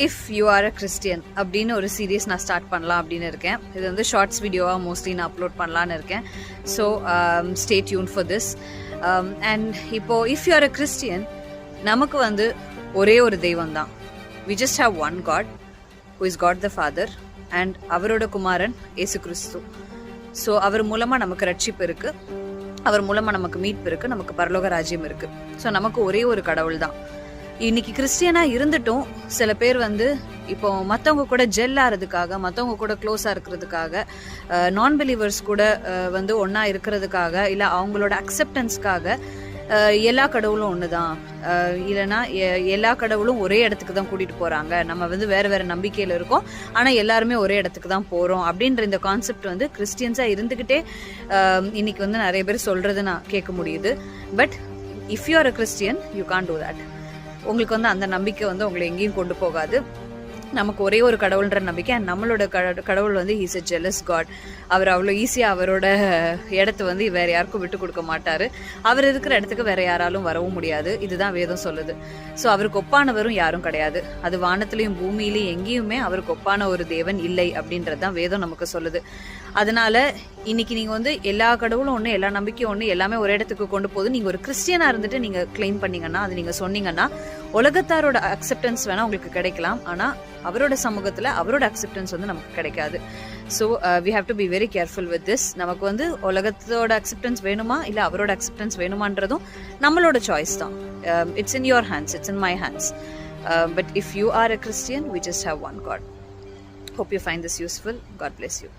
If you are a Christian அப்படின்னு ஒரு series நான் ஸ்டார்ட் பண்ணலாம் அப்படின்னு இருக்கேன். இது வந்து ஷார்ட்ஸ் வீடியோவாக மோஸ்ட்லி நான் அப்லோட் பண்ணலான்னு இருக்கேன். So stay tuned for this. And இப்போது if you are a Christian, நமக்கு வந்து ஒரே ஒரு தெய்வம் தான். We just have one God who is God the father and அவரோட குமாரன் ஏசு கிறிஸ்து. ஸோ அவர் மூலமாக நமக்கு ரட்சிப்பு இருக்குது, அவர் மூலமாக நமக்கு மீட்பு இருக்குது, நமக்கு பரலோக ராஜ்யம் இருக்குது. ஸோ நமக்கு ஒரே ஒரு கடவுள் தான். இன்னைக்கு கிறிஸ்டியனாக இருந்துட்டும் சில பேர் வந்து இப்போ மற்றவங்க கூட ஜெல் ஆகிறதுக்காக, மற்றவங்க கூட க்ளோஸாக இருக்கிறதுக்காக, நான் பிலீவர்ஸ் கூட வந்து ஒன்றா இருக்கிறதுக்காக, இல்லை அவங்களோட அக்செப்டன்ஸ்க்காக எல்லா கடவுளும் ஒன்று தான், இல்லைன்னா எல்லா கடவுளும் ஒரே இடத்துக்கு தான் கூட்டிகிட்டு போகிறாங்க, நம்ம வந்து வேறு வேறு நம்பிக்கையில் இருக்கோம் ஆனால் எல்லாருமே ஒரே இடத்துக்கு தான் போகிறோம் அப்படின்ற இந்த கான்செப்ட் வந்து கிறிஸ்டியன்ஸாக இருந்துக்கிட்டே இன்னைக்கு வந்து நிறைய பேர் சொல்கிறது நான் கேட்க முடியுது. But if you are a Christian you can't do that. உங்களுக்கு வந்து அந்த நம்பிக்கை வந்து உங்களை எங்கேயும் கொண்டு போகாது. நமக்கு ஒரே ஒரு கடவுள்ன்ற நம்பிக்கை. அண்ட் நம்மளோட கடவுள் வந்து ஹீஸ் எ ஜெலஸ் காட். அவர் அவ்வளோ ஈஸியாக அவரோட இடத்த வந்து வேறு யாருக்கும் விட்டு கொடுக்க மாட்டார். அவர் இருக்கிற இடத்துக்கு வேறு யாராலும் வரவும் முடியாது. இதுதான் வேதம் சொல்லுது. ஸோ அவருக்கு ஒப்பானவரும் யாரும் கிடையாது. அது வானத்திலையும் பூமியிலையும் எங்கேயுமே அவருக்கு ஒப்பான ஒரு தேவன் இல்லை அப்படின்றது தான் வேதம் நமக்கு சொல்லுது. அதனால இன்னைக்கு நீங்கள் வந்து எல்லா கடவுளும் ஒன்று, எல்லா நம்பிக்கையும் ஒன்று, எல்லாமே ஒரு இடத்துக்கு கொண்டு போகுது. நீங்கள் ஒரு கிறிஸ்டியனாக இருந்துட்டு நீங்கள் கிளைம் பண்ணீங்கன்னா, அது நீங்கள் சொன்னீங்கன்னா, உலகத்தாரோட அக்செப்டன்ஸ் வேணால் உங்களுக்கு கிடைக்கலாம், ஆனால் அவரோட சமூகத்தில் அவரோட அக்செப்டன்ஸ் வந்து நமக்கு கிடைக்காது. So we have to be very careful with this. நமக்கு வந்து உலகத்தோட அக்செப்டன்ஸ் வேணுமா இல்லை அவரோட அக்செப்டன்ஸ் வேணுமான்றதும் நம்மளோட சாய்ஸ் தான். It's in your hands, it's in my hands. But if you are a Christian, we just have one God. Hope you find this useful. God bless you.